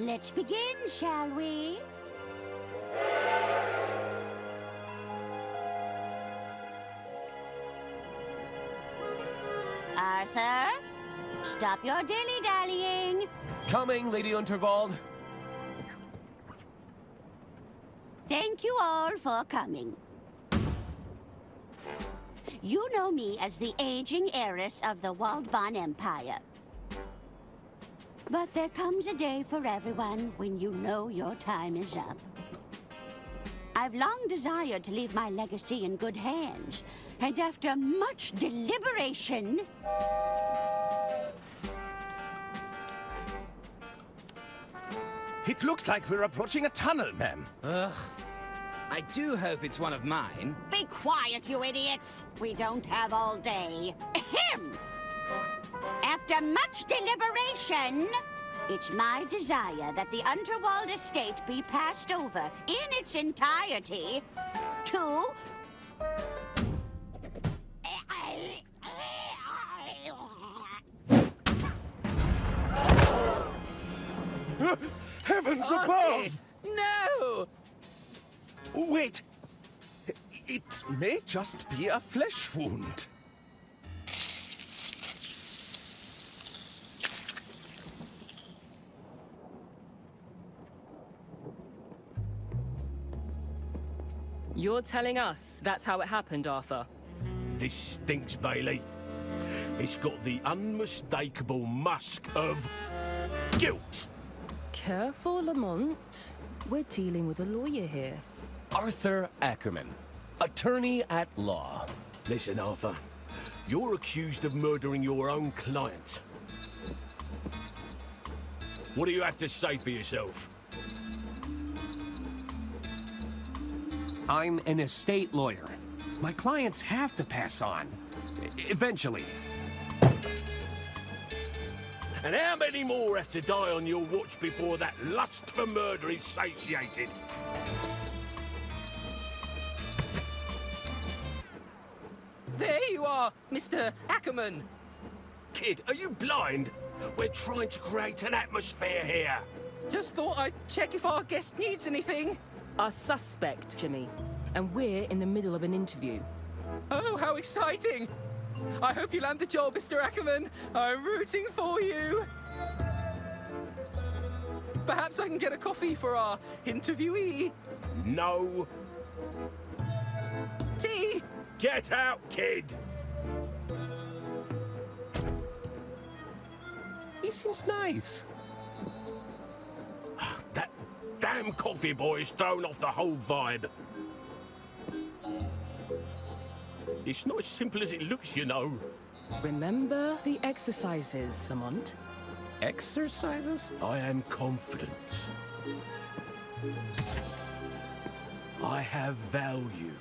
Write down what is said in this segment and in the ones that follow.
Let's begin, shall we? Arthur, stop your dilly-dallying. Coming, Lady Unterwald. Thank you all for coming. You know me as the aging heiress of the Waldbahn Empire. But there comes a day for everyone when you know your time is up. I've long desired to leave my legacy in good hands, and after much deliberation... It looks like we're approaching a tunnel, ma'am. Ugh. I do hope it's one of mine. Be quiet, you idiots! We don't have all day. Ahem! After much deliberation, it's my desire that the Unterwald estate be passed over in its entirety to... Heavens Auntie! above! No! Wait! It may just be a flesh wound. You're telling us that's how it happened, Arthur? This stinks, Bailey. It's got the unmistakable musk of guilt. Careful, Lamont. We're dealing with a lawyer here. Arthur Ackerman, attorney at law. Listen, Arthur. You're accused of murdering your own client. What do you have to say for yourself? I'm an estate lawyer. My clients have to pass on. Eventually. And how many more have to die on your watch before that lust for murder is satiated? There you are, Mr. Ackerman. Kid, are you blind? We're trying to create an atmosphere here. Just thought I'd check if our guest needs anything. Our suspect, Jimmy. And we're in the middle of an interview. Oh, how exciting! I hope you land the job, Mr. Ackerman. I'm rooting for you. Perhaps I can get a coffee for our interviewee. No. Tea! Get out, kid! He seems nice. That damn coffee boy's thrown off the whole vibe. It's not as simple as it looks, you know. Remember the exercises, Lamont. Exercises? I am confident. I have value.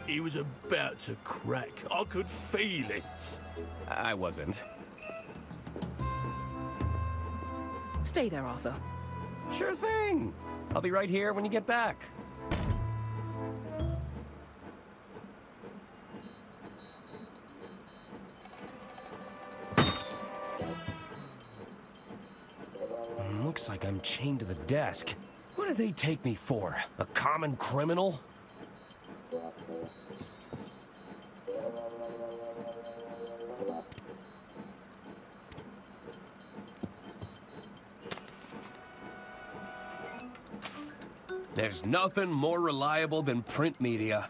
He was about to crack. I could feel it. I wasn't. Stay there, Arthur. Sure thing. I'll be right here when you get back. Looks like I'm chained to the desk. What do they take me for? A common criminal? There's nothing more reliable than print media.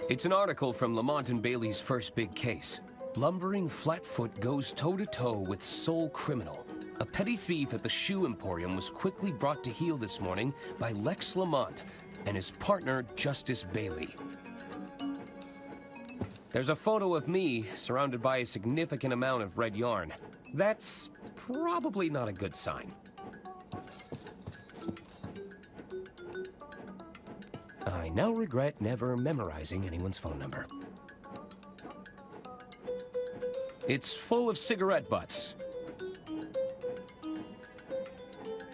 It's an article from Lamont and Bailey's first big case. Lumbering Flatfoot goes toe-to-toe with sole criminal. A petty thief at the shoe emporium was quickly brought to heel this morning by Lex Lamont and his partner, Justice Bailey. There's a photo of me surrounded by a significant amount of red yarn. That's probably not a good sign. I now regret never memorizing anyone's phone number. It's full of cigarette butts.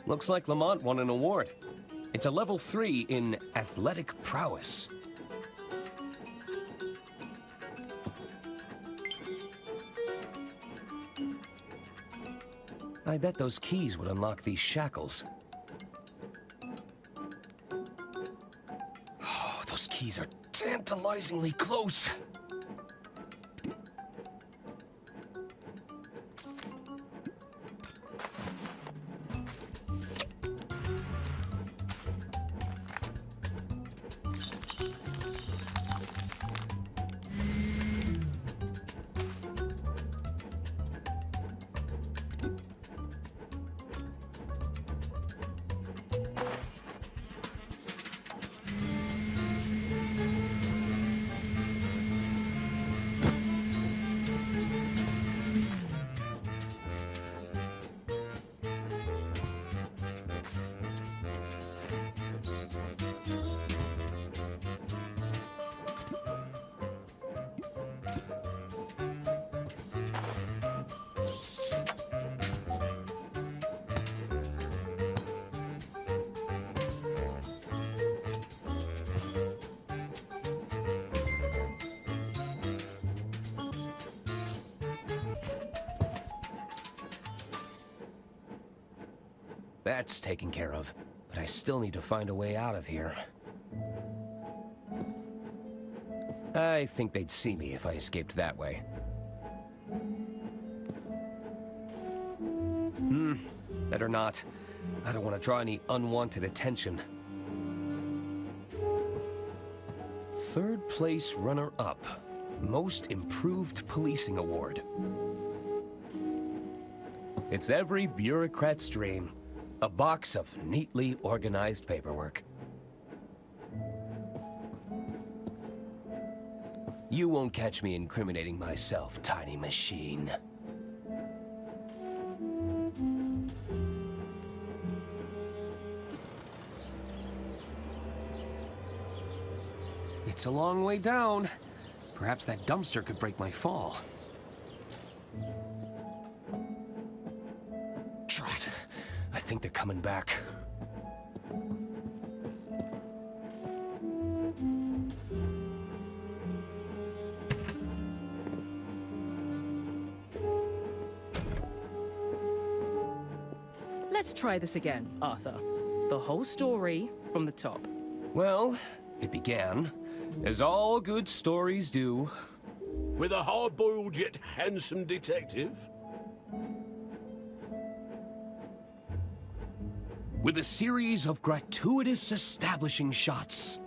Looks like Lamont won an award. It's a level 3 in athletic prowess. I bet those keys would unlock these shackles. Oh, those keys are tantalizingly close. That's taken care of, but I still need to find a way out of here. I think they'd see me if I escaped that way. Better not. I don't want to draw any unwanted attention. Third place runner-up. Most Improved Policing Award. It's every bureaucrat's dream. A box of neatly organized paperwork. You won't catch me incriminating myself, tiny machine. It's a long way down. Perhaps that dumpster could break my fall. Drat. I think they're coming back. Let's try this again, Arthur. The whole story from the top. Well, it began, as all good stories do. With a hard-boiled yet handsome detective? With a series of gratuitous establishing shots.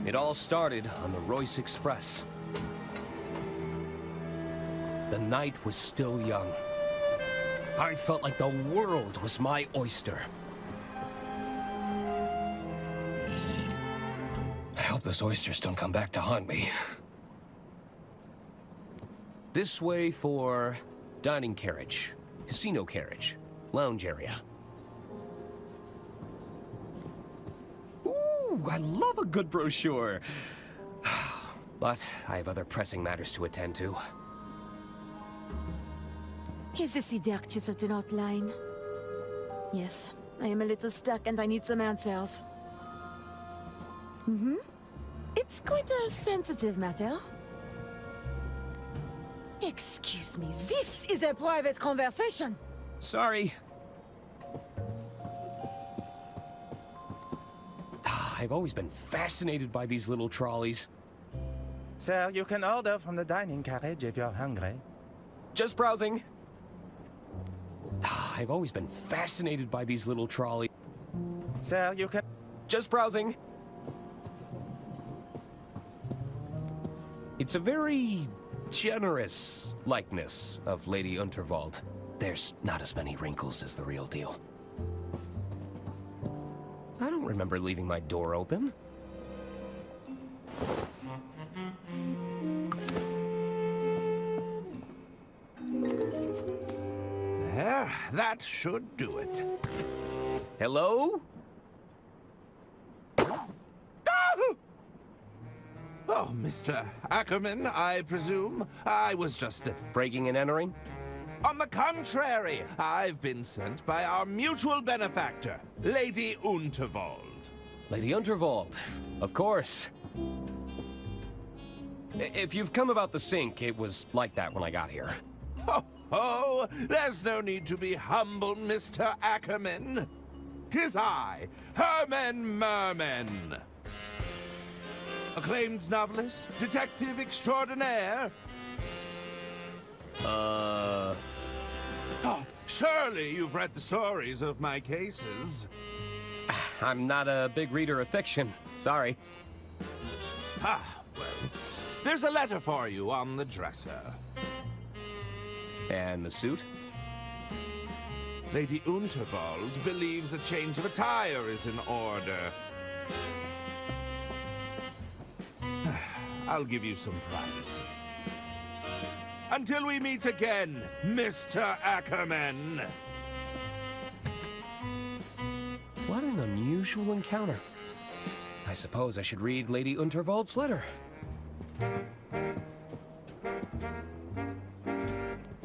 It all started on the Royce Express. The night was still young. I felt like the world was my oyster. I hope those oysters don't come back to haunt me. This way for dining carriage, casino carriage, lounge area. Ooh, I love a good brochure. But I have other pressing matters to attend to. Is this the dark chiseled outline? Yes, I am a little stuck and I need some answers. It's quite a sensitive matter. Excuse me, this is a private conversation. Sorry. I've always been fascinated by these little trolleys. Sir, you can order from the dining carriage if you're hungry. Just browsing. I've always been fascinated by these little trolleys. Sir, you can... Just browsing. It's a very generous likeness of Lady Unterwald. There's not as many wrinkles as the real deal. I don't remember leaving my door open. There, that should do it. Hello? Oh, Mr. Ackerman, I presume. I was just... Breaking and entering? On the contrary, I've been sent by our mutual benefactor, Lady Unterwald. Lady Unterwald, of course. If you've come about the sink, it was like that when I got here. Oh, there's no need to be humble, Mr. Ackerman. 'Tis I, Herman Merman. Acclaimed novelist, detective extraordinaire. Oh, surely you've read the stories of my cases. I'm not a big reader of fiction. Sorry. Ah, well, there's a letter for you on the dresser. And the suit? Lady Unterwald believes a change of attire is in order. I'll give you some privacy. Until we meet again, Mr. Ackerman. What an unusual encounter. I suppose I should read Lady Unterwald's letter.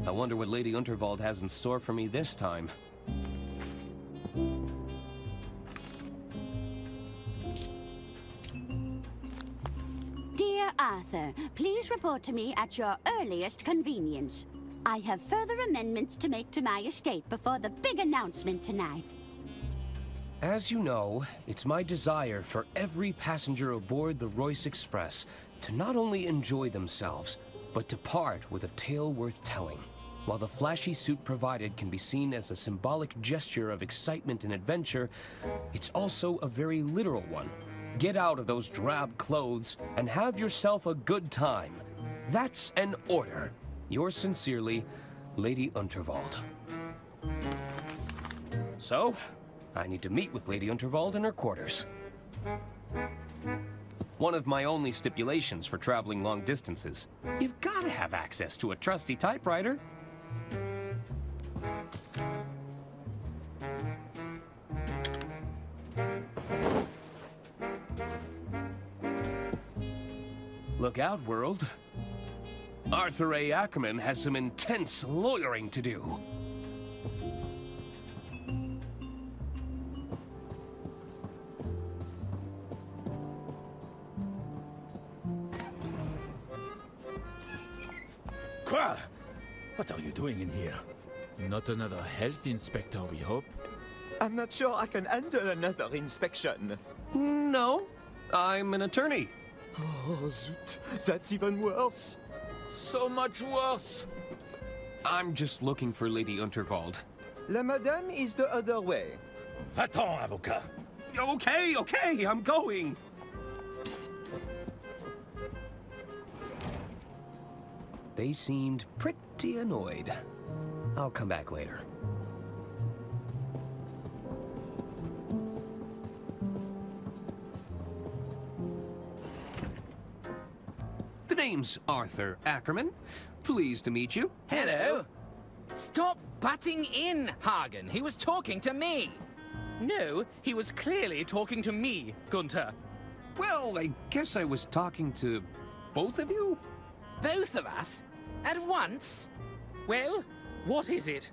I wonder what Lady Unterwald has in store for me this time. Dear Arthur, please report to me at your earliest convenience. I have further amendments to make to my estate before the big announcement tonight. As you know, it's my desire for every passenger aboard the Royce Express to not only enjoy themselves, but to part with a tale worth telling. While the flashy suit provided can be seen as a symbolic gesture of excitement and adventure, it's also a very literal one. Get out of those drab clothes and have yourself a good time. That's an order. Yours sincerely, Lady Unterwald. So, I need to meet with Lady Unterwald in her quarters. One of my only stipulations for traveling long distances. You've got to have access to a trusty typewriter. Look out, world. Arthur A. Ackerman has some intense lawyering to do. Quoi? What are you doing in here? Not another health inspector, we hope? I'm not sure I can handle another inspection. No, I'm an attorney. Oh, zut. That's even worse. So much worse. I'm just looking for Lady Unterwald. La madame is the other way. Va-t'en, avocat. Okay, I'm going. They seemed pretty annoyed. I'll come back later. The name's Arthur Ackerman. Pleased to meet you. Hello. Stop butting in, Hagen. He was talking to me. No, he was clearly talking to me, Gunther. Well, I guess I was talking to both of you? Both of us? At once? Well, what is it?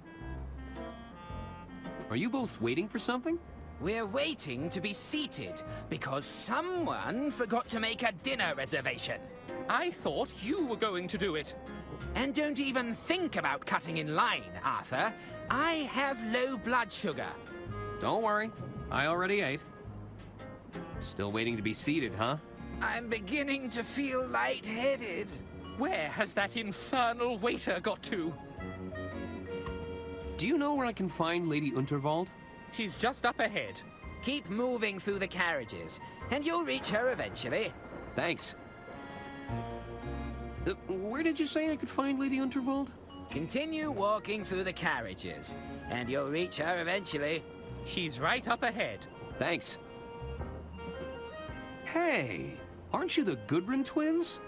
Are you both waiting for something? We're waiting to be seated because someone forgot to make a dinner reservation. I thought you were going to do it. And don't even think about cutting in line, Arthur. I have low blood sugar. Don't worry, I already ate. Still waiting to be seated, huh? I'm beginning to feel lightheaded. Where has that infernal waiter got to? Do you know where I can find Lady Unterwald? She's just up ahead. Keep moving through the carriages, and you'll reach her eventually. Thanks. Where did you say I could find Lady Unterwald? Continue walking through the carriages, and you'll reach her eventually. She's right up ahead. Thanks. Hey, aren't you the Goodrin twins?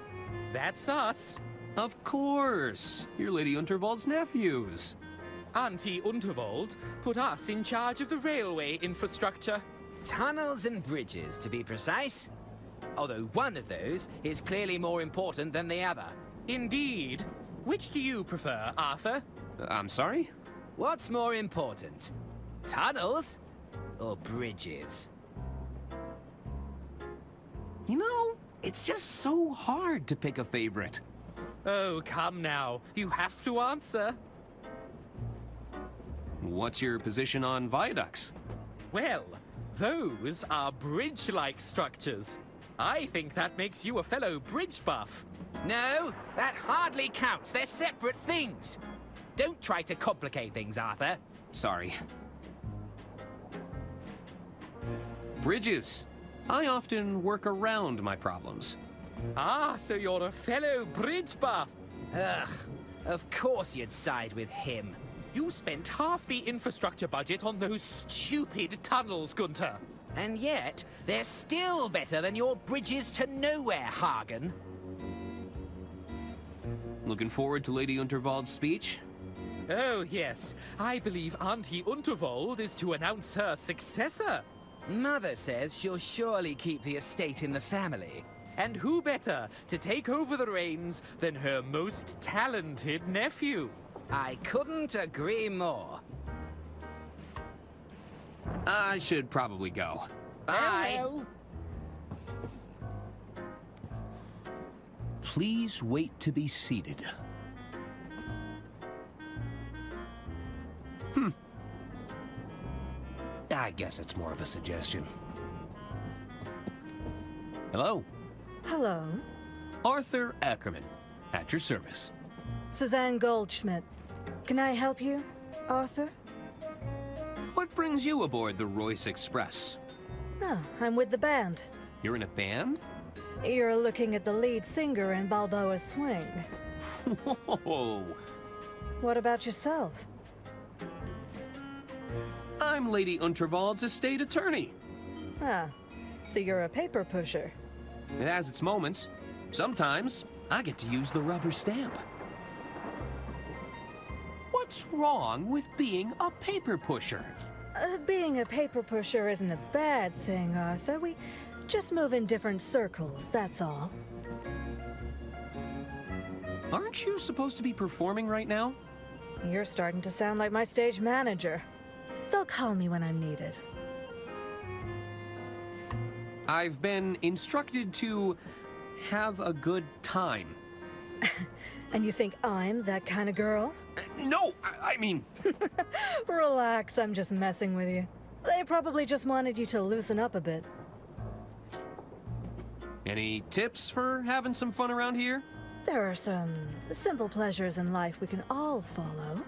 That's us. Of course. You're Lady Unterwald's nephews. Auntie Unterwald put us in charge of the railway infrastructure. Tunnels and bridges, to be precise. Although one of those is clearly more important than the other. Indeed. Which do you prefer, Arthur? I'm sorry? What's more important? Tunnels or bridges? You know, it's just so hard to pick a favorite. Oh, come now. You have to answer. What's your position on viaducts? Well, those are bridge-like structures. I think that makes you a fellow bridge buff. No, that hardly counts. They're separate things. Don't try to complicate things, Arthur. Sorry. Bridges. I often work around my problems. Ah, so you're a fellow bridge buff. Ugh, of course you'd side with him. You spent half the infrastructure budget on those stupid tunnels, Gunter. And yet, they're still better than your bridges to nowhere, Hagen. Looking forward to Lady Unterwald's speech? Oh, yes. I believe Auntie Unterwald is to announce her successor. Mother says she'll surely keep the estate in the family. And who better to take over the reins than her most talented nephew? I couldn't agree more. I should probably go. Bye. Well. Please wait to be seated. I guess it's more of a suggestion. Hello, Hello. Arthur Ackerman, at your service. Suzanne Goldschmidt. Can I help you, Arthur? What brings you aboard the Royce Express? Oh, I'm with the band. You're in a band? You're looking at the lead singer in Balboa Swing. Whoa! What about yourself? I'm Lady Unterwald's estate attorney. Ah, so you're a paper pusher. It has its moments. Sometimes, I get to use the rubber stamp. What's wrong with being a paper pusher? Being a paper pusher isn't a bad thing, Arthur. We just move in different circles, that's all. Aren't you supposed to be performing right now? You're starting to sound like my stage manager. They'll call me when I'm needed. I've been instructed to have a good time. And you think I'm that kind of girl? No, I mean... Relax, I'm just messing with you. They probably just wanted you to loosen up a bit. Any tips for having some fun around here? There are some simple pleasures in life we can all follow.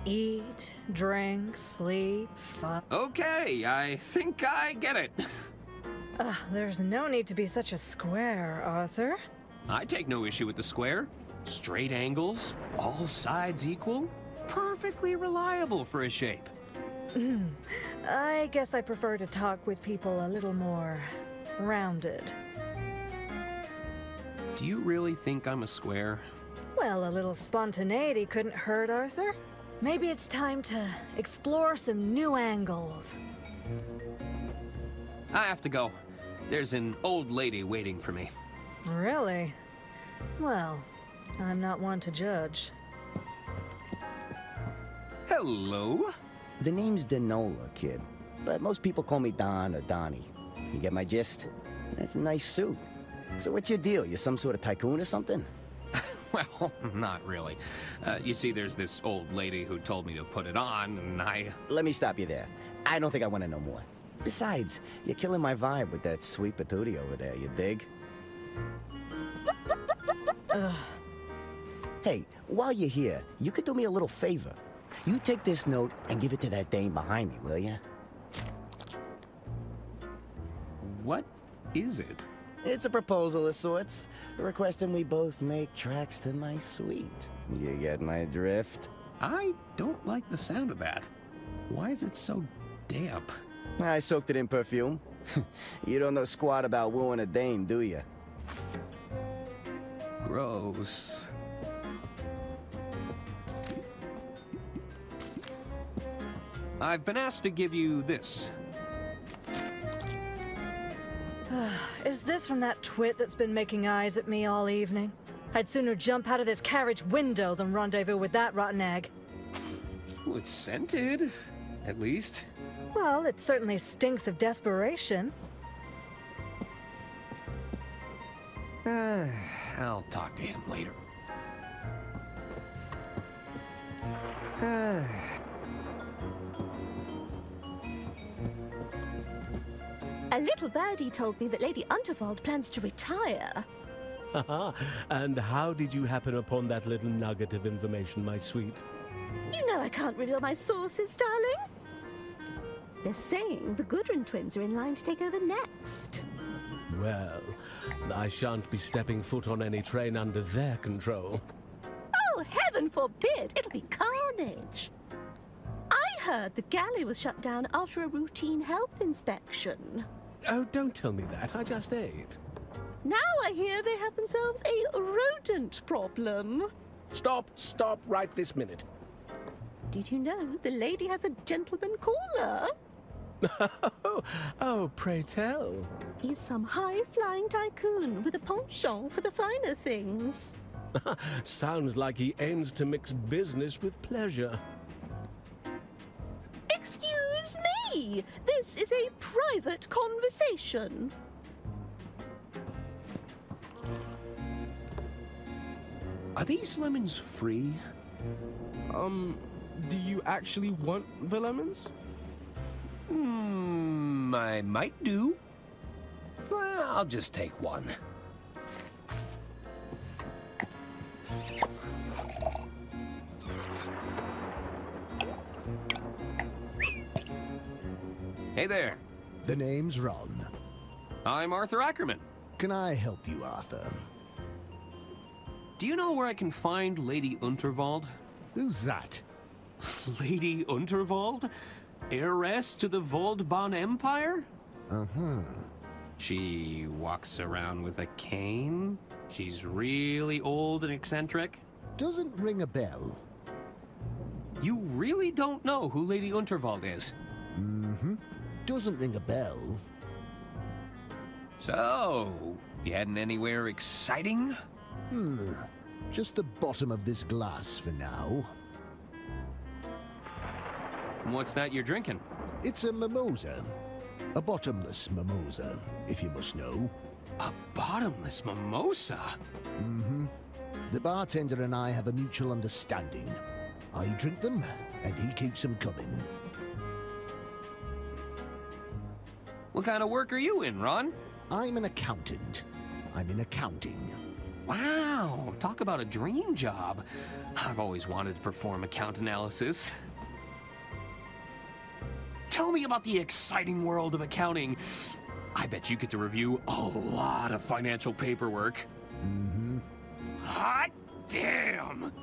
Eat, drink, sleep, fun. Okay, I think I get it. There's no need to be such a square, Arthur. I take no issue with the square. Straight angles, all sides equal, perfectly reliable for a shape. I guess I prefer to talk with people a little more rounded. Do you really think I'm a square? Well, a little spontaneity couldn't hurt, Arthur. Maybe it's time to explore some new angles. I have to go. There's an old lady waiting for me. Really? Well, I'm not one to judge. Hello? The name's Denola, kid. But most people call me Don or Donnie. You get my gist? That's a nice suit. So what's your deal? You some sort of tycoon or something? Well, not really. You see, there's this old lady who told me to put it on, and I... Let me stop you there. I don't think I want to know more. Besides, you're killing my vibe with that sweet patootie over there, you dig? Hey, while you're here, you could do me a little favor. You take this note and give it to that dame behind me, will ya? What is it? It's a proposal of sorts, requesting we both make tracks to my suite. You get my drift? I don't like the sound of that. Why is it so damp? I soaked it in perfume. You don't know squat about wooing a dame, do you? Gross. I've been asked to give you this. Is this from that twit that's been making eyes at me all evening? I'd sooner jump out of this carriage window than rendezvous with that rotten egg. Well, it's scented, at least. Well, it certainly stinks of desperation. I'll talk to him later. A little birdie told me that Lady Unterwald plans to retire. And how did you happen upon that little nugget of information, my sweet? You know I can't reveal my sources, darling. They're saying the Gudrun twins are in line to take over next. Well, I shan't be stepping foot on any train under their control. Oh, heaven forbid! It'll be carnage. I heard the galley was shut down after a routine health inspection. Oh, don't tell me that. I just ate. Now I hear they have themselves a rodent problem. Stop right this minute. Did you know the lady has a gentleman caller? Oh, pray tell. He's some high-flying tycoon with a penchant for the finer things. Sounds like he aims to mix business with pleasure. Excuse me! This is a private conversation. Are these lemons free? Do you actually want the lemons? I might do. Well, I'll just take one. Hey there. The name's Ron. I'm Arthur Ackerman. Can I help you, Arthur? Do you know where I can find Lady Unterwald? Who's that? Lady Unterwald? Heiress to the Waldbahn Empire? Uh-huh. She walks around with a cane? She's really old and eccentric? Doesn't ring a bell. You really don't know who Lady Unterwald is? Mm-hmm. Doesn't ring a bell. So, you heading anywhere exciting? Just the bottom of this glass for now. What's that you're drinking? It's a mimosa. A bottomless mimosa, if you must know. A bottomless mimosa? Mm-hmm. The bartender and I have a mutual understanding. I drink them, and he keeps them coming. What kind of work are you in, Ron? I'm an accountant. I'm in accounting. Wow, talk about a dream job. I've always wanted to perform account analysis. Tell me about the exciting world of accounting. I bet you get to review a lot of financial paperwork. Mm-hmm. Hot damn!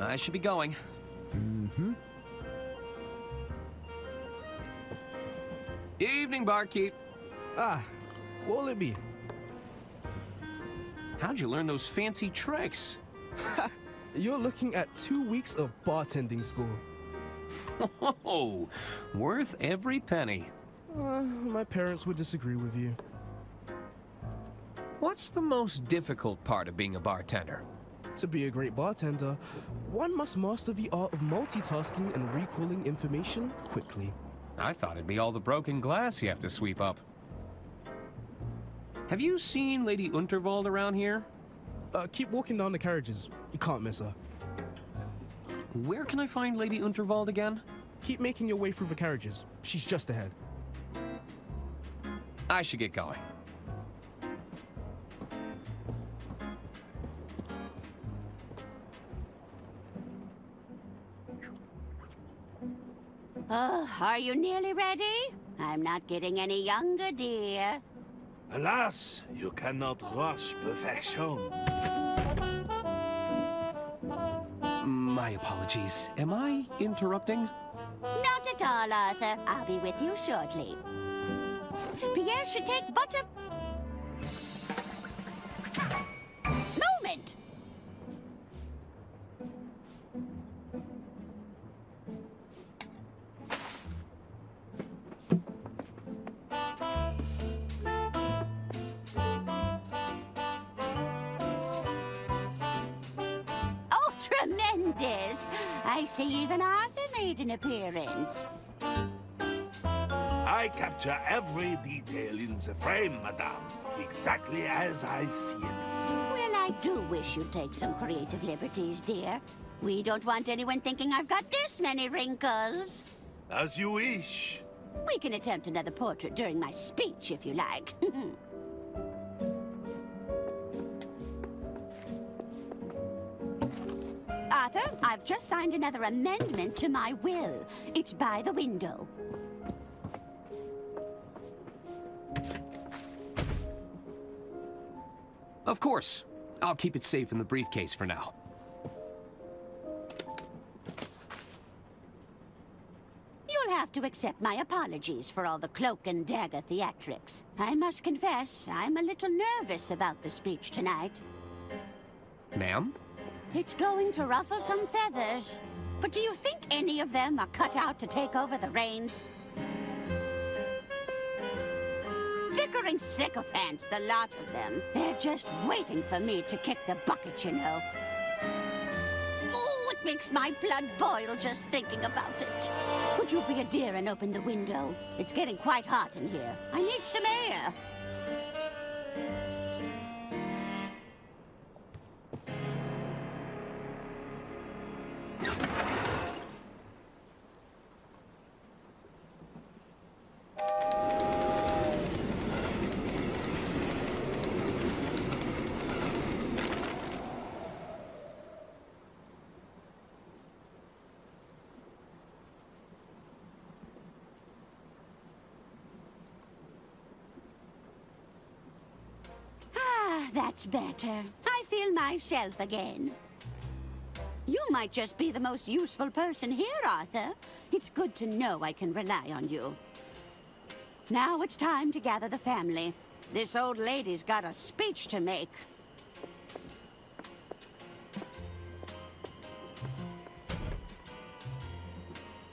I should be going. Mm-hmm. Evening, barkeep. What will it be? How'd you learn those fancy tricks? You're looking at 2 weeks of bartending school. Oh, worth every penny. My parents would disagree with you. What's the most difficult part of being a bartender? To be a great bartender, one must master the art of multitasking and recalling information quickly. I thought it'd be all the broken glass you have to sweep up. Have you seen Lady Unterwald around here? Keep walking down the carriages. You can't miss her. Where can I find Lady Unterwald again? Keep making your way through the carriages. She's just ahead. I should get going. Oh, are you nearly ready? I'm not getting any younger, dear. Alas, you cannot rush perfection. My apologies. Am I interrupting? Not at all, Arthur. I'll be with you shortly. Pierre should take but a moment. Tremendous! I see even Arthur made an appearance. I capture every detail in the frame, madame, exactly as I see it. Well, I do wish you'd take some creative liberties, dear. We don't want anyone thinking I've got this many wrinkles. As you wish. We can attempt another portrait during my speech, if you like. Arthur, I've just signed another amendment to my will. It's by the window. Of course. I'll keep it safe in the briefcase for now. You'll have to accept my apologies for all the cloak and dagger theatrics. I must confess, I'm a little nervous about the speech tonight. Ma'am? It's going to ruffle some feathers. But do you think any of them are cut out to take over the reins? Bickering sycophants, the lot of them. They're just waiting for me to kick the bucket, you know. Oh, it makes my blood boil just thinking about it. Would you be a dear and open the window? It's getting quite hot in here. I need some air. That's better. I feel myself again. You might just be the most useful person here, Arthur. It's good to know I can rely on you. Now it's time to gather the family. This old lady's got a speech to make.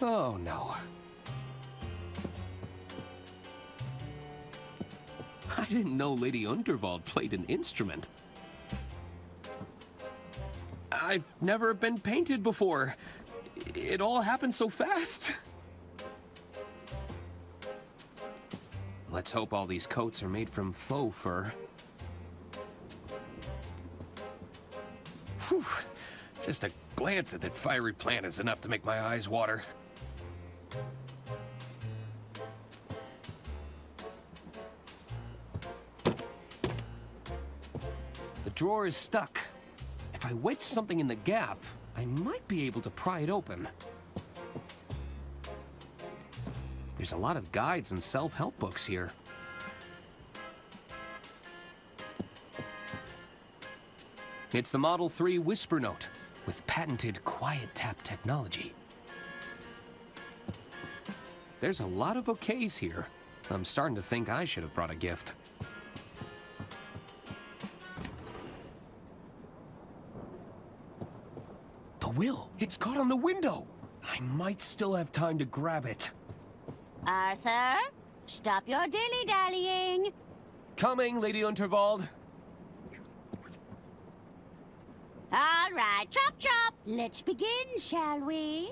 Oh, no. I didn't know Lady Unterwald played an instrument. I've never been painted before. It all happened so fast. Let's hope all these coats are made from faux fur. Whew. Just a glance at that fiery plant is enough to make my eyes water. The drawer is stuck. If I wedge something in the gap, I might be able to pry it open. There's a lot of guides and self-help books here. It's the Model 3 Whisper Note with patented quiet tap technology. There's a lot of bouquets here. I'm starting to think I should have brought a gift. The will! It's caught on the window! I might still have time to grab it. Arthur, stop your dilly-dallying. Coming, Lady Unterwald. All right, chop chop. Let's begin, shall we?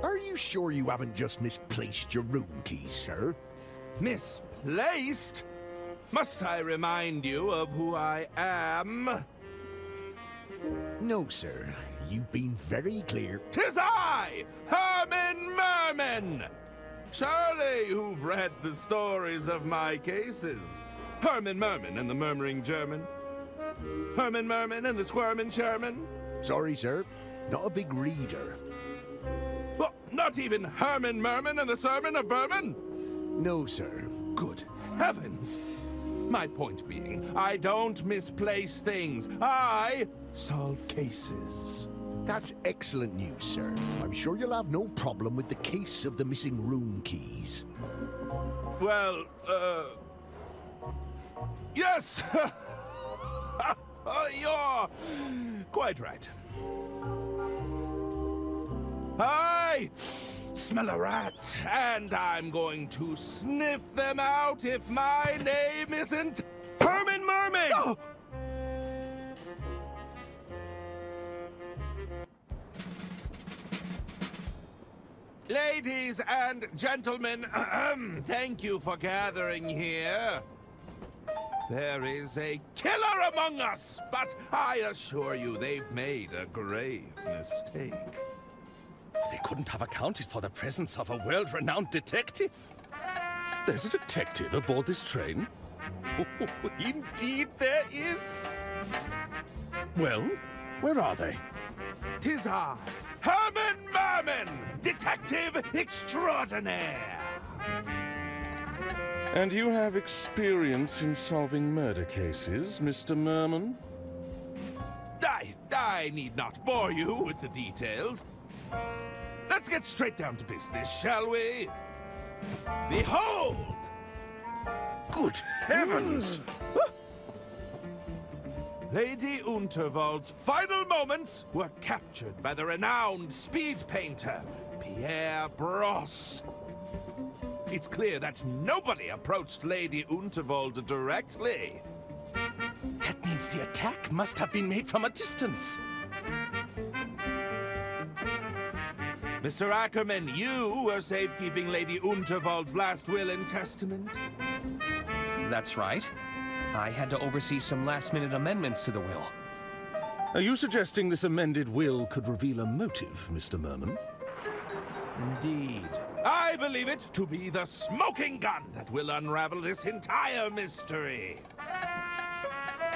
Are you sure you haven't just misplaced your room keys, sir? Misplaced? Must I remind you of who I am? No, sir. You've been very clear. 'Tis I, Herman Merman! Surely you've read the stories of my cases. Herman Merman and the Murmuring German. Herman Merman and the Squirmin' Sherman. Sorry, sir. Not a big reader. What, not even Herman Merman and the Sermon of Vermin? No, sir. Good heavens! My point being, I don't misplace things. I solve cases. That's excellent news, sir. I'm sure you'll have no problem with the case of the missing room keys. Well, yes! You're quite right. I smell a rat, and I'm going to sniff them out if my name isn't Herman Merman! Oh! Ladies and gentlemen, thank you for gathering here. There is a killer among us, but I assure you they've made a grave mistake. They couldn't have accounted for the presence of a world-renowned detective. There's a detective aboard this train? Oh, indeed there is. Well, where are they? 'Tis I, Herman Merman, detective extraordinaire. And you have experience in solving murder cases, Mr. Merman? I need not bore you with the details. Let's get straight down to business, shall we? Behold! Good heavens! Lady Unterwald's final moments were captured by the renowned speed painter, Pierre Brosse. It's clear that nobody approached Lady Unterwald directly. That means the attack must have been made from a distance. Mr. Ackerman, you were safekeeping Lady Unterwald's last will and testament? That's right. I had to oversee some last-minute amendments to the will. Are you suggesting this amended will could reveal a motive, Mr. Merman? Indeed. I believe it to be the smoking gun that will unravel this entire mystery.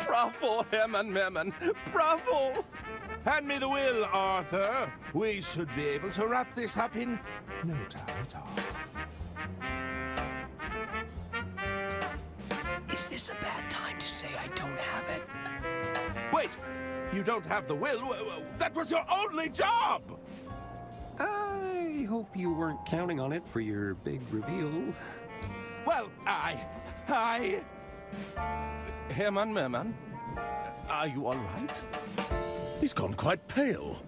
Bravo, Herman Merman! Bravo! Hand me the will, Arthur. We should be able to wrap this up in no time at all. Is this a bad time to say I don't have it? Wait! You don't have the will? That was your only job! I hope you weren't counting on it for your big reveal. Well, Herman Merman, are you all right? He's gone quite pale.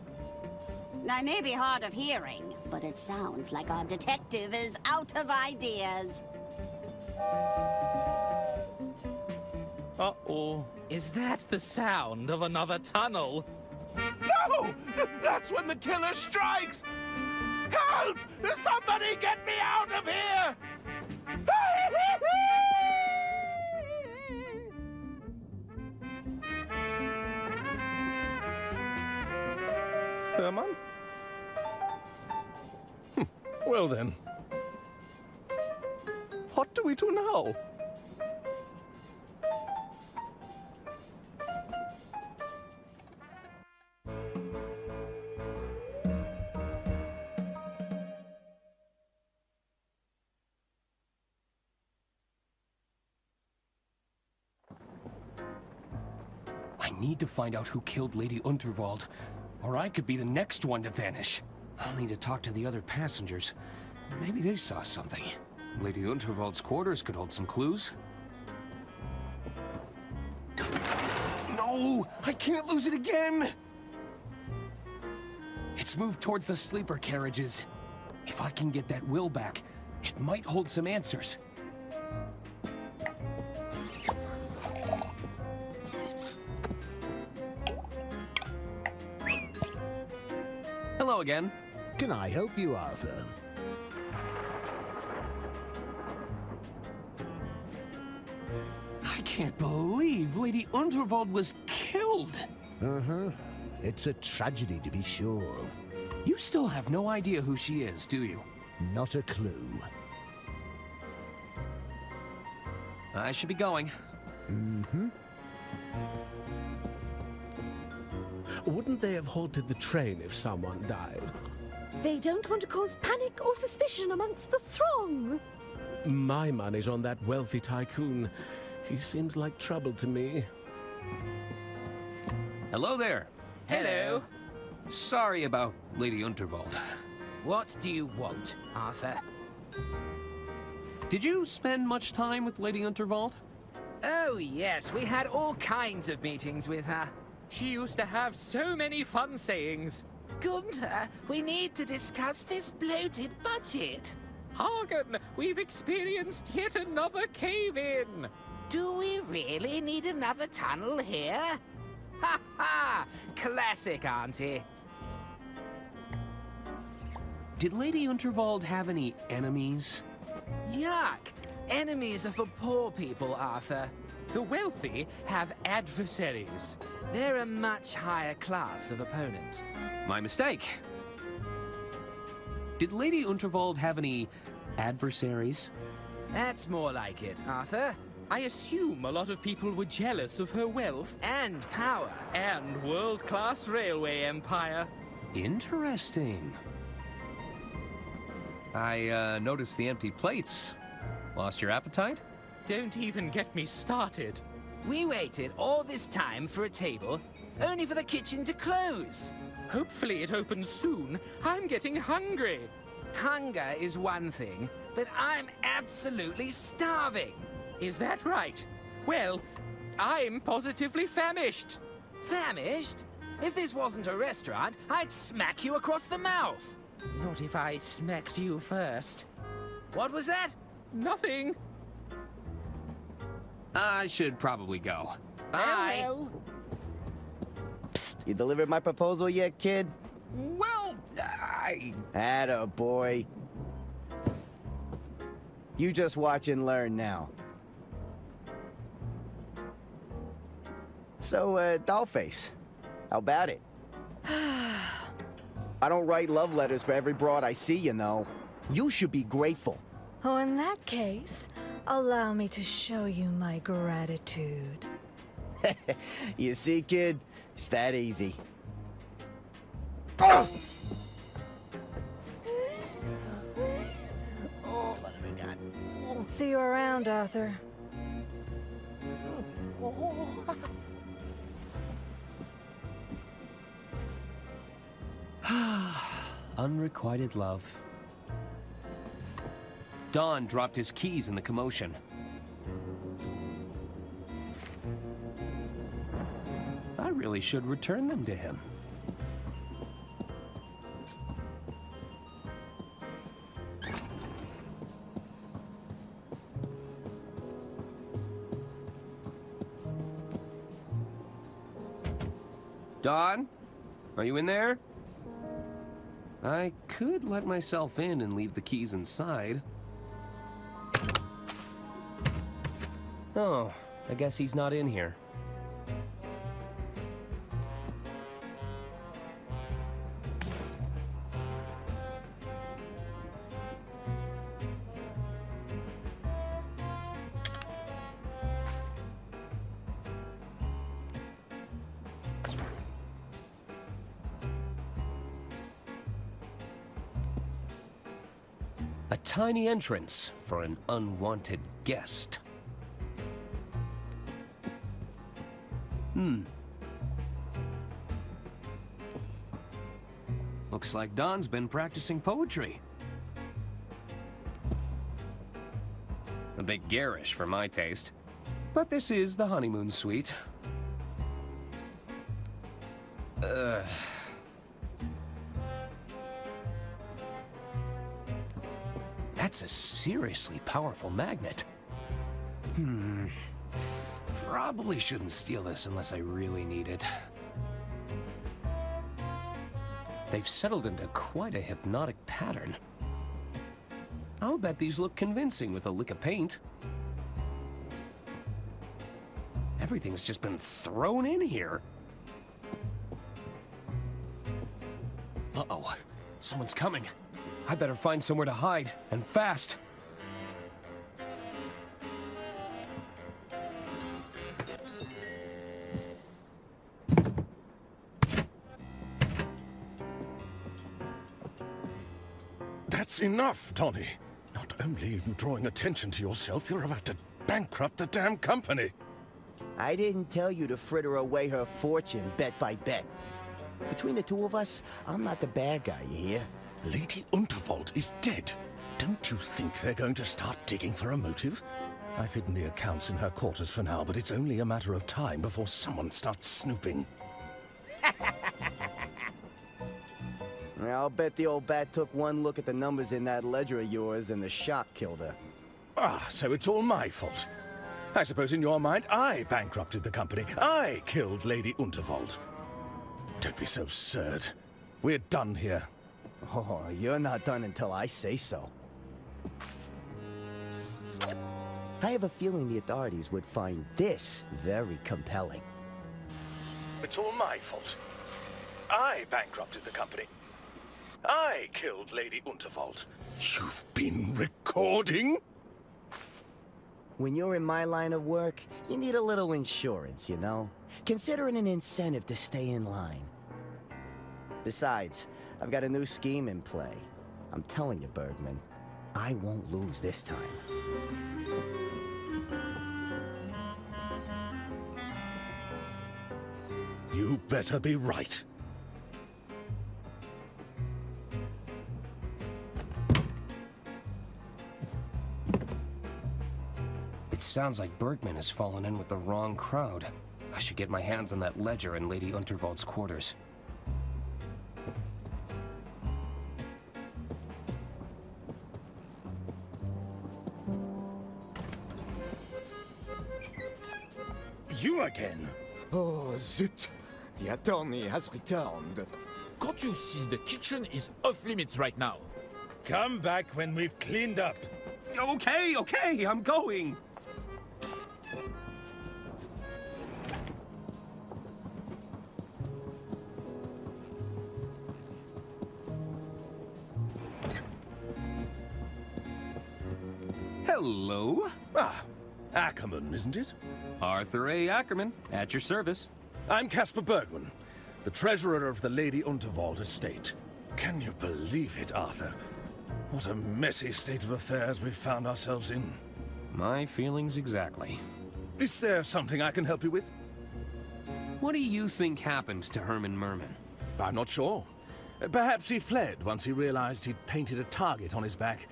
I may be hard of hearing, but it sounds like our detective is out of ideas. Uh-oh. Is that the sound of another tunnel? No! That's when the killer strikes! Help! Somebody get me out of here! Herman? Well then. What do we do now? I need to find out who killed Lady Unterwald, or I could be the next one to vanish. I'll need to talk to the other passengers. Maybe they saw something. Lady Unterwald's quarters could hold some clues. No! I can't lose it again! It's moved towards the sleeper carriages. If I can get that will back, it might hold some answers. Hello again. Can I help you, Arthur? I can't believe Lady Unterwald was killed! Uh-huh. It's a tragedy, to be sure. You still have no idea who she is, do you? Not a clue. I should be going. Mm-hmm. Wouldn't they have halted the train if someone died? They don't want to cause panic or suspicion amongst the throng. My money's on that wealthy tycoon. He seems like trouble to me. Hello there. Hello. Sorry about Lady Unterwald. What do you want, Arthur? Did you spend much time with Lady Unterwald? Oh, yes. We had all kinds of meetings with her. She used to have so many fun sayings. Gunther, we need to discuss this bloated budget. Hagen, we've experienced yet another cave-in. Do we really need another tunnel here? Ha ha! Classic, Auntie. Did Lady Unterwald have any enemies? Yuck! Enemies are for poor people, Arthur. The wealthy have adversaries. They're a much higher class of opponent. My mistake. Did Lady Unterwald have any adversaries? That's more like it, Arthur. I assume a lot of people were jealous of her wealth and power and world-class railway empire. Interesting. I noticed the empty plates. Lost your appetite? Don't even get me started. We waited all this time for a table, only for the kitchen to close. Hopefully it opens soon. I'm getting hungry. Hunger is one thing, but I'm absolutely starving. Is that right? Well, I'm positively famished. Famished? If this wasn't a restaurant, I'd smack you across the mouth. Not if I smacked you first. What was that? Nothing. I should probably go. Bye. Well. Psst, you delivered my proposal yet, kid? Well, I... Atta boy. You just watch and learn now. So, Dollface, how about it? I don't write love letters for every broad I see, you know. You should be grateful. Oh, in that case, allow me to show you my gratitude. You see, kid? It's that easy. Oh! Oh, what have we got? Oh. See you around, Arthur. Unrequited love. Don dropped his keys in the commotion. I really should return them to him. Don? Are you in there? I could let myself in and leave the keys inside. Oh, I guess he's not in here. A tiny entrance for an unwanted guest. Looks like Don's been practicing poetry. A bit garish for my taste. But this is the honeymoon suite. That's a seriously powerful magnet. Probably shouldn't steal this unless I really need it. They've settled into quite a hypnotic pattern. I'll bet these look convincing with a lick of paint. Everything's just been thrown in here. Uh-oh, someone's coming. I better find somewhere to hide, and fast. That's enough, Donny. Not only are you drawing attention to yourself, you're about to bankrupt the damn company. I didn't tell you to fritter away her fortune bet by bet. Between the two of us, I'm not the bad guy, you hear? Lady Unterwald is dead. Don't you think they're going to start digging for a motive? I've hidden the accounts in her quarters for now, but it's only a matter of time before someone starts snooping. I'll bet the old bat took one look at the numbers in that ledger of yours and the shock killed her. Ah, so it's all my fault. I suppose in your mind, I bankrupted the company. I killed Lady Unterwald. Don't be so absurd. We're done here. Oh, you're not done until I say so. I have a feeling the authorities would find this very compelling. It's all my fault. I bankrupted the company. I killed Lady Unterwald. You've been recording? When you're in my line of work, you need a little insurance, you know? Consider it an incentive to stay in line. Besides, I've got a new scheme in play. I'm telling you, Bergman, I won't lose this time. You better be right. It sounds like Bergman has fallen in with the wrong crowd. I should get my hands on that ledger in Lady Unterwald's quarters. You again? Oh, zut! The attorney has returned. Can't you see the kitchen is off limits right now? Come back when we've cleaned up. Okay, I'm going. Hello? Ah, Ackerman, isn't it? Arthur A. Ackerman, at your service. I'm Caspar Bergman, the treasurer of the Lady Unterwald estate. Can you believe it, Arthur? What a messy state of affairs we've found ourselves in. My feelings exactly. Is there something I can help you with? What do you think happened to Herman Merman? I'm not sure. Perhaps he fled once he realized he'd painted a target on his back.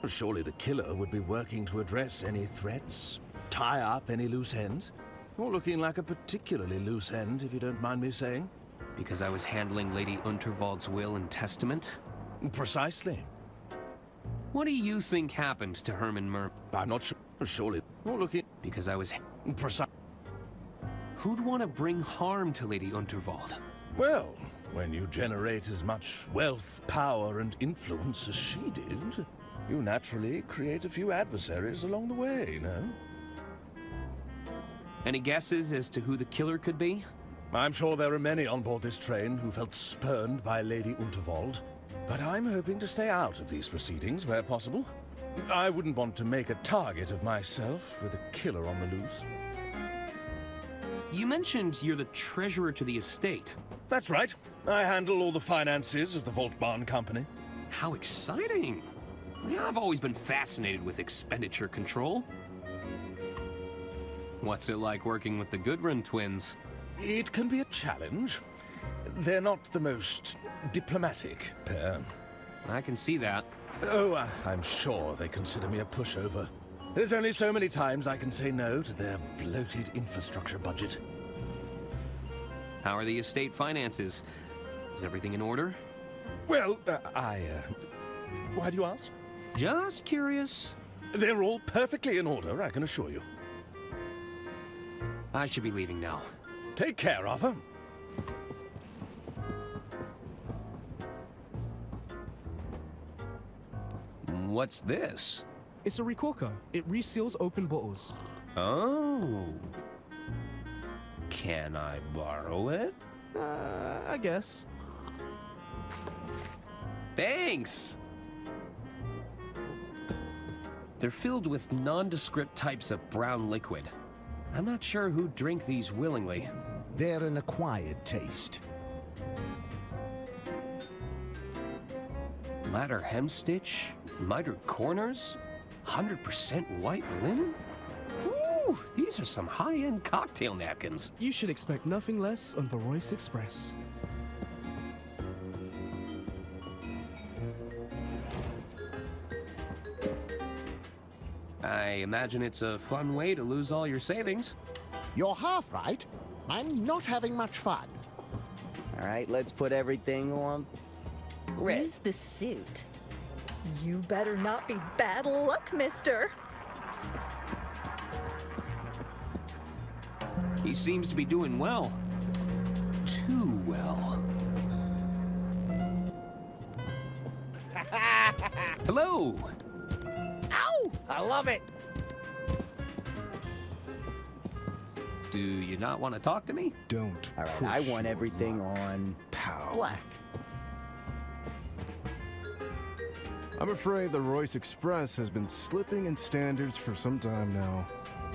Surely the killer would be working to address any threats, tie up any loose ends. You're looking like a particularly loose end, if you don't mind me saying. Because I was handling Lady Unterwald's will and testament? Precisely. What do you think happened to Herman Merman? I'm not sure. Surely you're looking... Because I was... Precise. Who'd want to bring harm to Lady Unterwald? Well, when you generate as much wealth, power, and influence as she did, you naturally create a few adversaries along the way, no? Any guesses as to who the killer could be? I'm sure there are many on board this train who felt spurned by Lady Unterwald. But I'm hoping to stay out of these proceedings where possible. I wouldn't want to make a target of myself with a killer on the loose. You mentioned you're the treasurer to the estate. That's right. I handle all the finances of the Vault Barn Company. How exciting! Yeah, I've always been fascinated with expenditure control. What's it like working with the Goodrun twins? It can be a challenge. They're not the most diplomatic pair. I can see that. Oh, I'm sure they consider me a pushover. There's only so many times I can say no to their bloated infrastructure budget. How are the estate finances? Is everything in order? Well, why do you ask? Just curious. They're all perfectly in order, I can assure you. I should be leaving now. Take care, Arthur. What's this? It's a recorker. It reseals open bottles. Oh. Can I borrow it? I guess. Thanks! They're filled with nondescript types of brown liquid. I'm not sure who'd drink these willingly. They're an acquired taste. Ladder hemstitch, mitered corners, 100% white linen? Whew, these are some high-end cocktail napkins. You should expect nothing less on the Royce Express. I imagine it's a fun way to lose all your savings. You're half right. I'm not having much fun. All right, let's put everything on Use the suit. You better not be bad luck, mister. He seems to be doing well. Too well. Hello! Ow! I love it! Do you not want to talk to me? Don't. All right, I want everything on black. I'm afraid the Royce Express has been slipping in standards for some time now.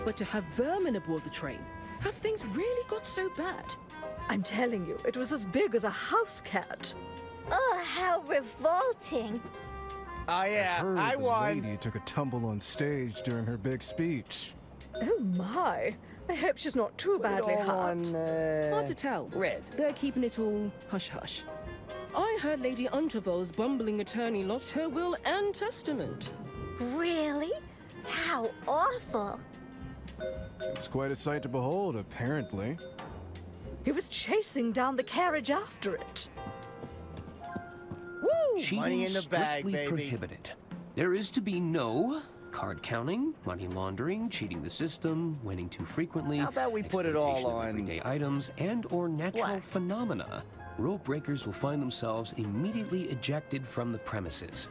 But to have vermin aboard the train, have things really got so bad? I'm telling you, it was as big as a house cat. Oh, how revolting. Oh yeah, Heard I the won. lady took a tumble on stage during her big speech. Oh my. I hope she's not too badly hurt. Hard to tell. Red. They're keeping it all hush-hush. I heard Lady Untervoll's bumbling attorney lost her will and testament. Really? How awful. It's quite a sight to behold, apparently. He was chasing down the carriage after it. Woo! Cheating Money in the bag, strictly baby. prohibited. There is to be no card counting, money laundering, cheating the system, winning too frequently. How about we put it all exploitation of on everyday items and/or natural black? phenomena. Rule breakers will find themselves immediately ejected from the premises.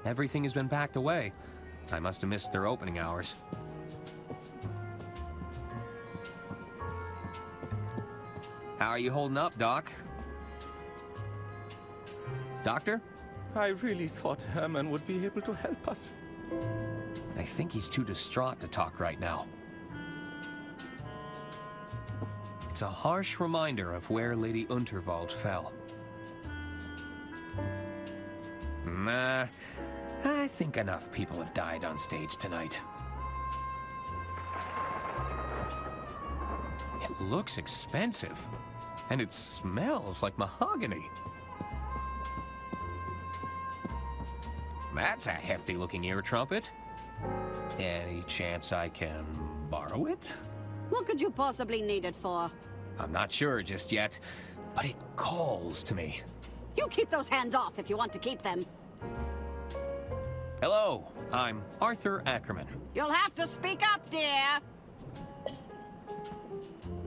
Everything has been packed away. I must have missed their opening hours. How are you holding up, Doc? Doctor? I really thought Herman would be able to help us. I think he's too distraught to talk right now. It's a harsh reminder of where Lady Unterwald fell. Nah, I think enough people have died on stage tonight. It looks expensive, and it smells like mahogany. That's a hefty-looking ear trumpet. Any chance I can borrow it? What could you possibly need it for? I'm not sure just yet, but it calls to me. You keep those hands off if you want to keep them. Hello, I'm Arthur Ackerman. You'll have to speak up, dear.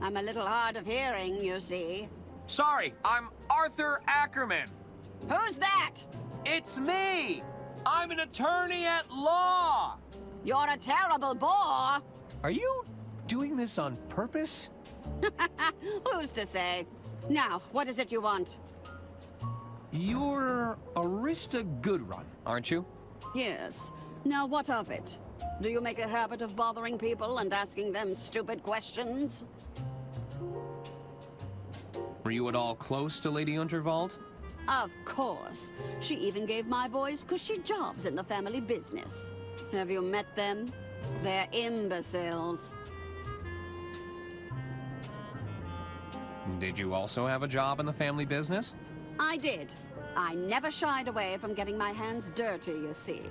I'm a little hard of hearing, you see. Sorry, I'm Arthur Ackerman. Who's that? It's me. I'm an attorney at law. You're a terrible bore. Are you doing this on purpose? Who's to say? Now, what is it you want? You're Arista Goodrun, aren't you? Yes. Now, what of it? Do you make a habit of bothering people and asking them stupid questions? Were you at all close to Lady Unterwald? Of course. She even gave my boys cushy jobs in the family business. Have you met them? They're imbeciles. Did you also have a job in the family business? I did. I never shied away from getting my hands dirty, you see.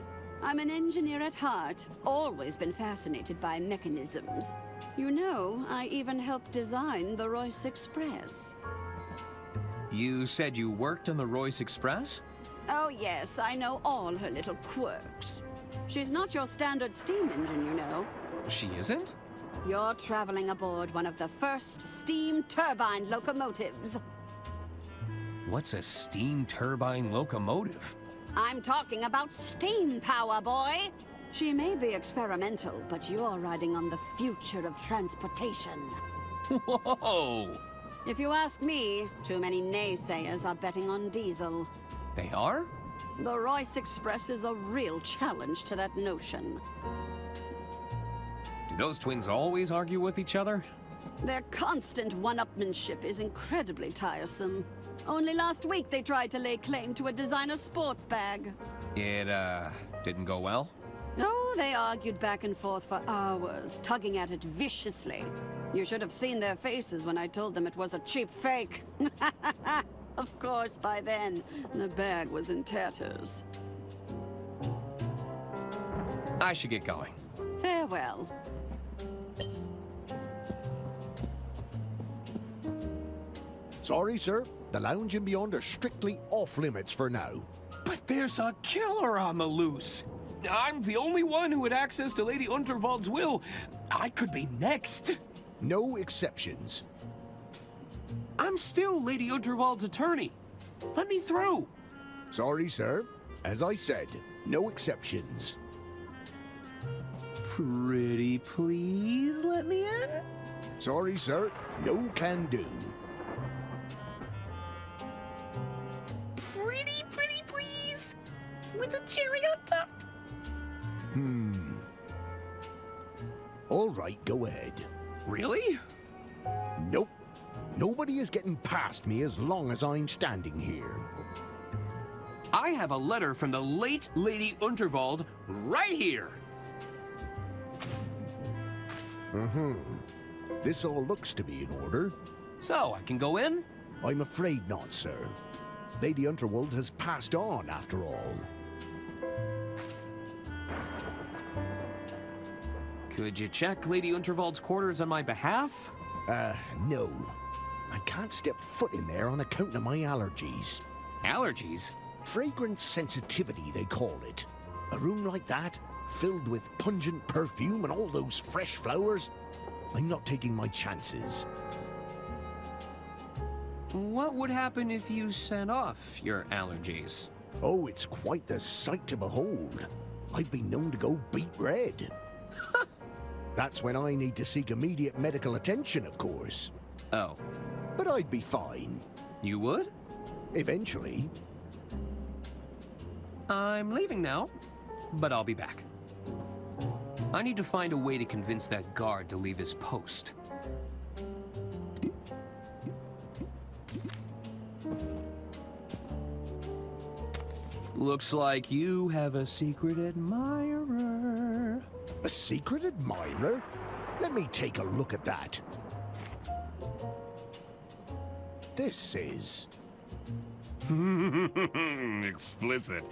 I'm an engineer at heart, always been fascinated by mechanisms. You know, I even helped design the Royce Express. You said you worked on the Royce Express? Oh yes, I know all her little quirks. She's not your standard steam engine, you know. She isn't? You're traveling aboard one of the first steam turbine locomotives. What's a steam turbine locomotive? I'm talking about steam power, boy! She may be experimental, but you're riding on the future of transportation. Whoa! If you ask me, too many naysayers are betting on diesel. They are? The Royce Express is a real challenge to that notion. Do those twins always argue with each other? Their constant one-upmanship is incredibly tiresome. Only last week they tried to lay claim to a designer sports bag. It, didn't go well? Oh, they argued back and forth for hours, tugging at it viciously. You should have seen their faces when I told them it was a cheap fake. Of course, by then, the bag was in tatters. I should get going. Farewell. Sorry, sir. The lounge and beyond are strictly off limits for now. But there's a killer on the loose. I'm the only one who had access to Lady Unterwald's will. I could be next. No exceptions. I'm still Lady Unterwald's attorney. Let me through. Sorry, sir. As I said, no exceptions. Pretty please let me in? Sorry, sir. No can do. Pretty please? With a cherry on top? All right, go ahead. Really? Nope. Nobody is getting past me as long as I'm standing here. I have a letter from the late Lady Unterwald right here. This all looks to be in order. So, I can go in? I'm afraid not, sir. Lady Unterwald has passed on, after all. Could you check Lady Unterwald's quarters on my behalf? No. I can't step foot in there on account of my allergies. Allergies? Fragrance sensitivity, they call it. A room like that, filled with pungent perfume and all those fresh flowers, I'm not taking my chances. What would happen if you sent off your allergies? Oh, it's quite the sight to behold. I've been known to go beet red. That's when I need to seek immediate medical attention, of course. Oh. But I'd be fine. You would? Eventually. I'm leaving now, but I'll be back. I need to find a way to convince that guard to leave his post. Looks like you have a secret admirer. A secret admirer? Let me take a look at that. This is... Explicit.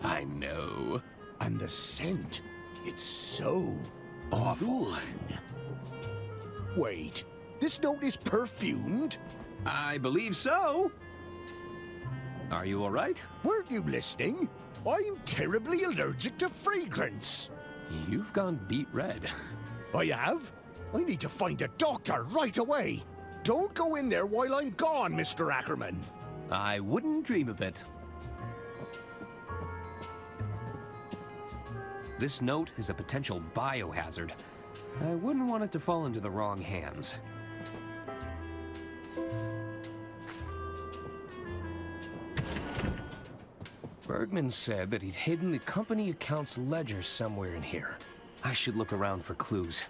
I know. And the scent, it's so awful. Wait, this note is perfumed? I believe so. Are you all right? Weren't you listening? I'm terribly allergic to fragrance. You've gone beet red. I have? I need to find a doctor right away. Don't go in there while I'm gone, Mr. Ackerman. I wouldn't dream of it. This note is a potential biohazard. I wouldn't want it to fall into the wrong hands. Bergman said that he'd hidden the company account's ledger somewhere in here. I should look around for clues.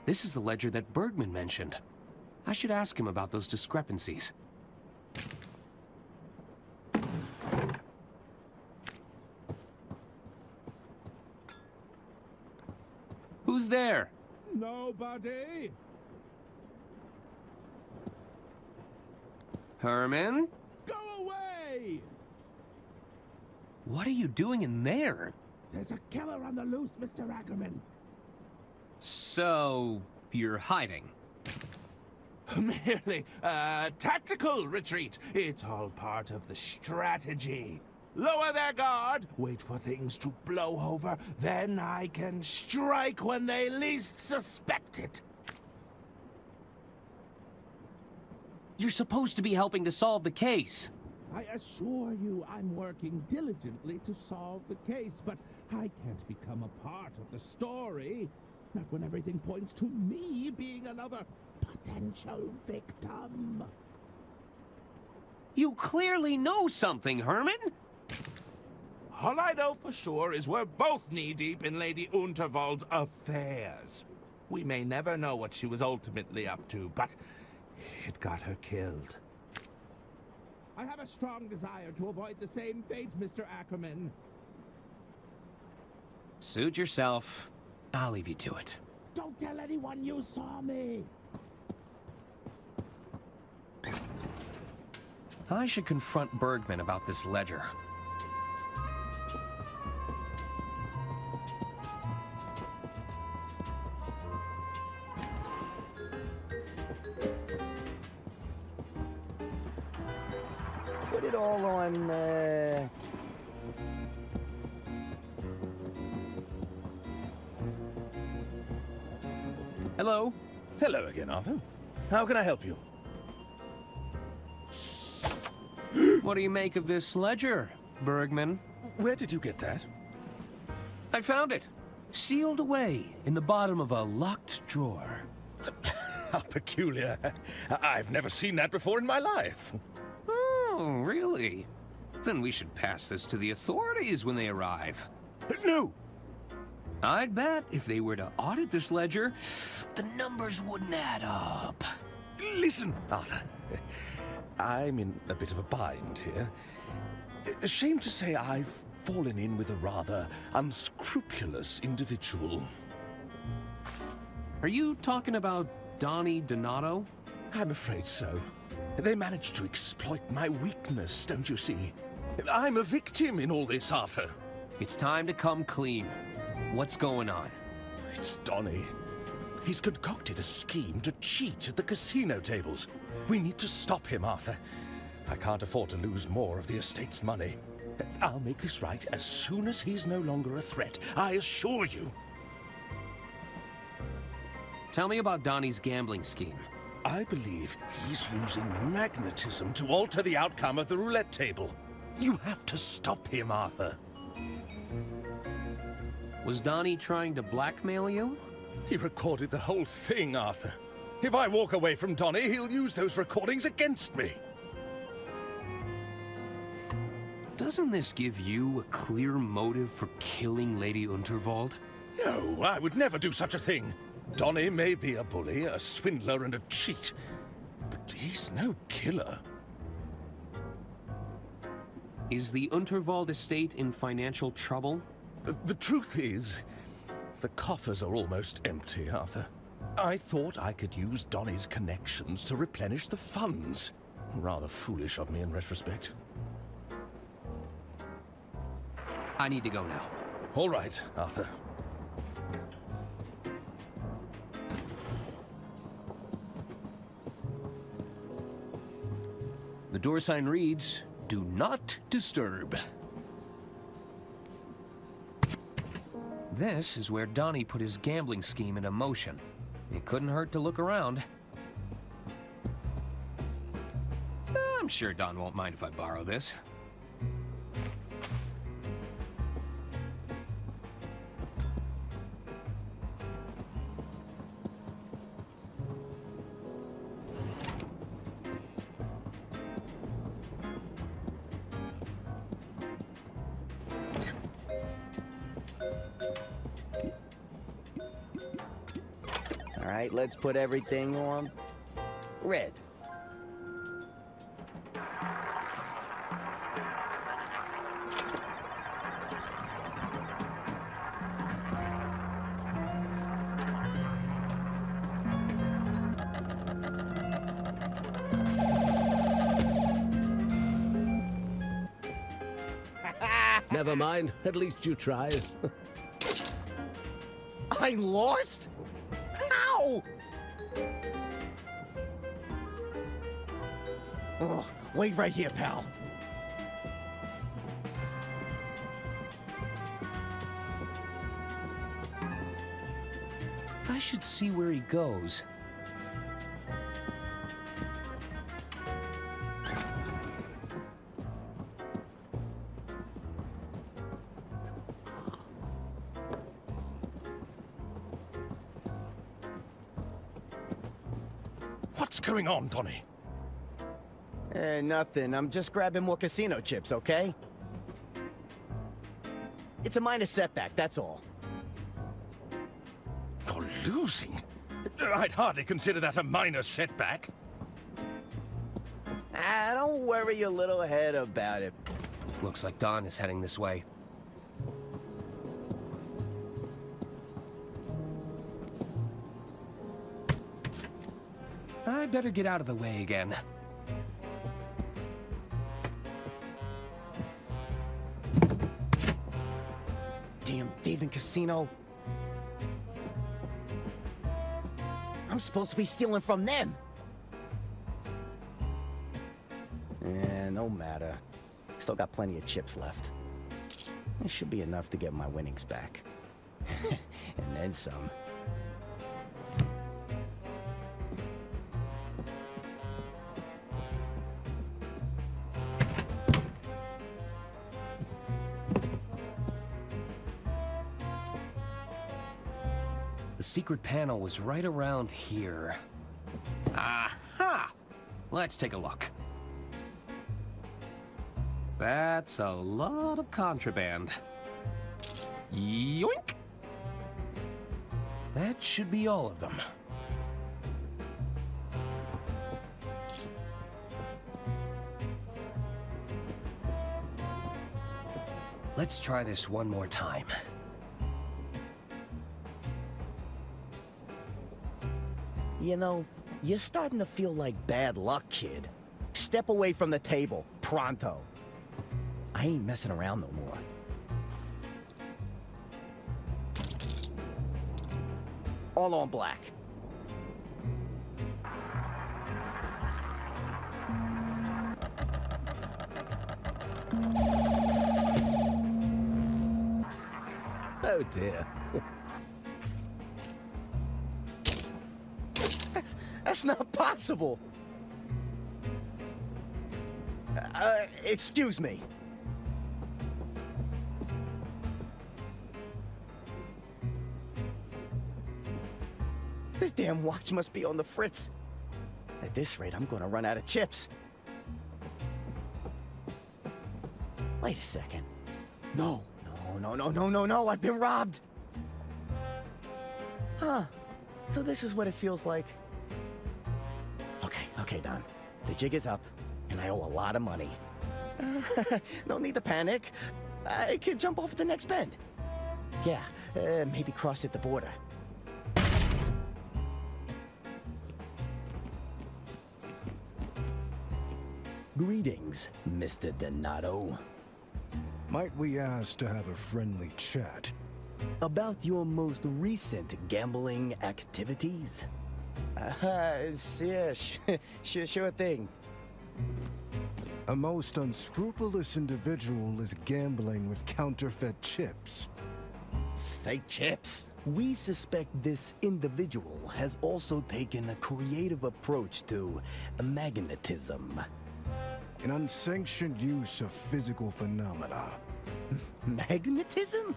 This is the ledger that Bergman mentioned. I should ask him about those discrepancies. Who's there? Nobody. Herman? Go away! What are you doing in there? There's a killer on the loose, Mr. Ackerman. So, you're hiding? Merely a tactical retreat. It's all part of the strategy. Lower their guard, wait for things to blow over, then I can strike when they least suspect it. You're supposed to be helping to solve the case. I assure you I'm working diligently to solve the case, but I can't become a part of the story. Not when everything points to me being another potential victim. You clearly know something, Herman. All I know for sure is we're both knee-deep in Lady Unterwald's affairs. We may never know what she was ultimately up to, but it got her killed. I have a strong desire to avoid the same fate, Mr. Ackerman. Suit yourself. I'll leave you to it. Don't tell anyone you saw me. I should confront Bergman about this ledger. Put it all on, Hello. Hello again, Arthur. How can I help you? What do you make of this ledger, Bergman? Where did you get that? I found it. Sealed away in the bottom of a locked drawer. How peculiar. I've never seen that before in my life. Oh, really? Then we should pass this to the authorities when they arrive. No! I'd bet if they were to audit this ledger, the numbers wouldn't add up. Listen, Arthur. I'm in a bit of a bind here. Ashamed to say I've fallen in with a rather unscrupulous individual. Are you talking about Donnie Donato? I'm afraid so. They managed to exploit my weakness, don't you see? I'm a victim in all this, Arthur. It's time to come clean. What's going on? It's Donnie. He's concocted a scheme to cheat at the casino tables. We need to stop him, Arthur. I can't afford to lose more of the estate's money. I'll make this right as soon as he's no longer a threat, I assure you. Tell me about Donnie's gambling scheme. I believe he's using magnetism to alter the outcome of the roulette table. You have to stop him, Arthur. Was Donnie trying to blackmail you? He recorded the whole thing, Arthur. If I walk away from Donnie, he'll use those recordings against me. Doesn't this give you a clear motive for killing Lady Unterwald? No, I would never do such a thing. Donnie may be a bully, a swindler, and a cheat, but he's no killer. Is the Unterwald estate in financial trouble? The truth is, the coffers are almost empty, Arthur. I thought I could use Donnie's connections to replenish the funds. Rather foolish of me in retrospect. I need to go now. All right, Arthur. The door sign reads, "Do not disturb." This is where Donnie put his gambling scheme into motion. It couldn't hurt to look around. I'm sure Don won't mind if I borrow this. All right, let's put everything on red. Never mind, at least you tried. I lost? How? Oh, wait right here, pal. I should see where he goes. What's going on, Donnie? Nothing. I'm just grabbing more casino chips, okay? It's a minor setback, that's all. You're losing? I'd hardly consider that a minor setback. Don't worry your little head about it. Looks like Don is heading this way. I better get out of the way again. Damn thieving casino. I'm supposed to be stealing from them. No matter. Still got plenty of chips left. It should be enough to get my winnings back. And then some. The secret panel was right around here. Aha! Let's take a look. That's a lot of contraband. Yoink! That should be all of them. Let's try this one more time. You know, you're starting to feel like bad luck, kid. Step away from the table, pronto. I ain't messing around no more. All on black. Oh dear. That's not possible. Excuse me. This damn watch must be on the fritz. At this rate, I'm gonna run out of chips. Wait a second. No, I've been robbed. Huh. So this is what it feels like. Okay, Don. The jig is up, and I owe a lot of money. No need to panic. I could jump off at the next bend. Yeah, maybe cross at the border. Greetings, Mr. Donato. Might we ask to have a friendly chat? About your most recent gambling activities? Yeah, sure thing. A most unscrupulous individual is gambling with counterfeit chips. Fake chips? We suspect this individual has also taken a creative approach to magnetism. An unsanctioned use of physical phenomena. Magnetism?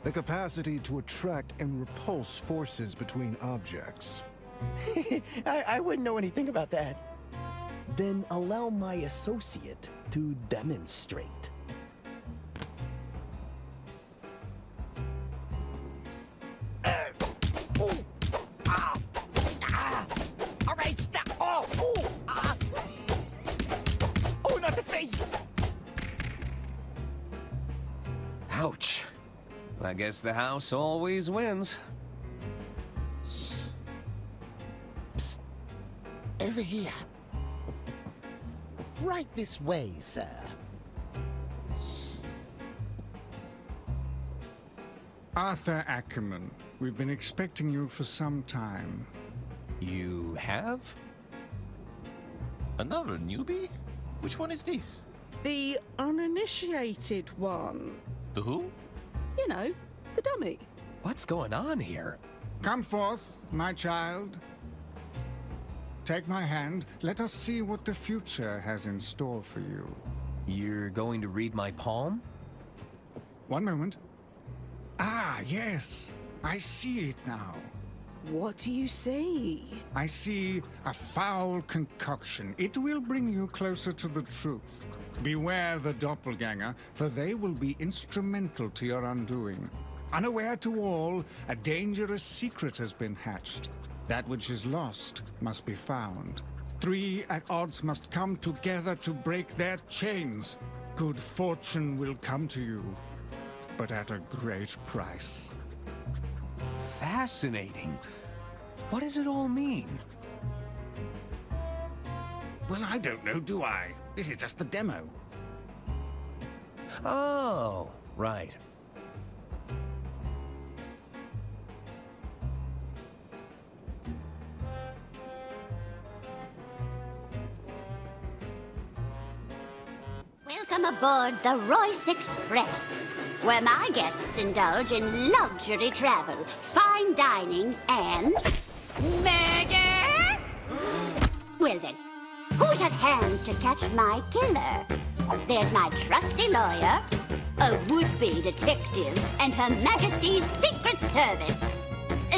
The capacity to attract and repulse forces between objects. I wouldn't know anything about that. Then allow my associate to demonstrate. All right, stop. Oh, not the face. Ouch. I guess the house always wins. Psst. Over here. Right this way, sir. Arthur Ackerman, we've been expecting you for some time. You have? Another newbie? Which one is this? The uninitiated one. The who? You know, the dummy. What's going on here? Come forth, my child. Take my hand. Let us see what the future has in store for you. You're going to read my palm? One moment. Ah, yes. I see it now. What do you see? I see a foul concoction. It will bring you closer to the truth. Beware the doppelganger, for they will be instrumental to your undoing. Unaware to all, a dangerous secret has been hatched. That which is lost must be found. Three at odds must come together to break their chains. Good fortune will come to you, but at a great price. Fascinating. What does it all mean? Well, I don't know, do I? This is just the demo. Oh, right. Welcome aboard the Royce Express, where my guests indulge in luxury travel, fine dining, and murder! Well then, who's at hand to catch my killer? There's my trusty lawyer, a would-be detective, and Her Majesty's Secret Service.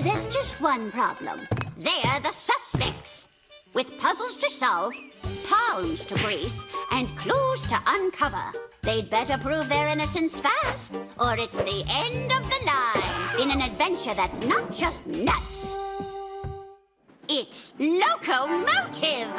There's just one problem. They're the suspects. With puzzles to solve, palms to grease, and clues to uncover. They'd better prove their innocence fast, or it's the end of the line in an adventure that's not just nuts. It's Loco Motive!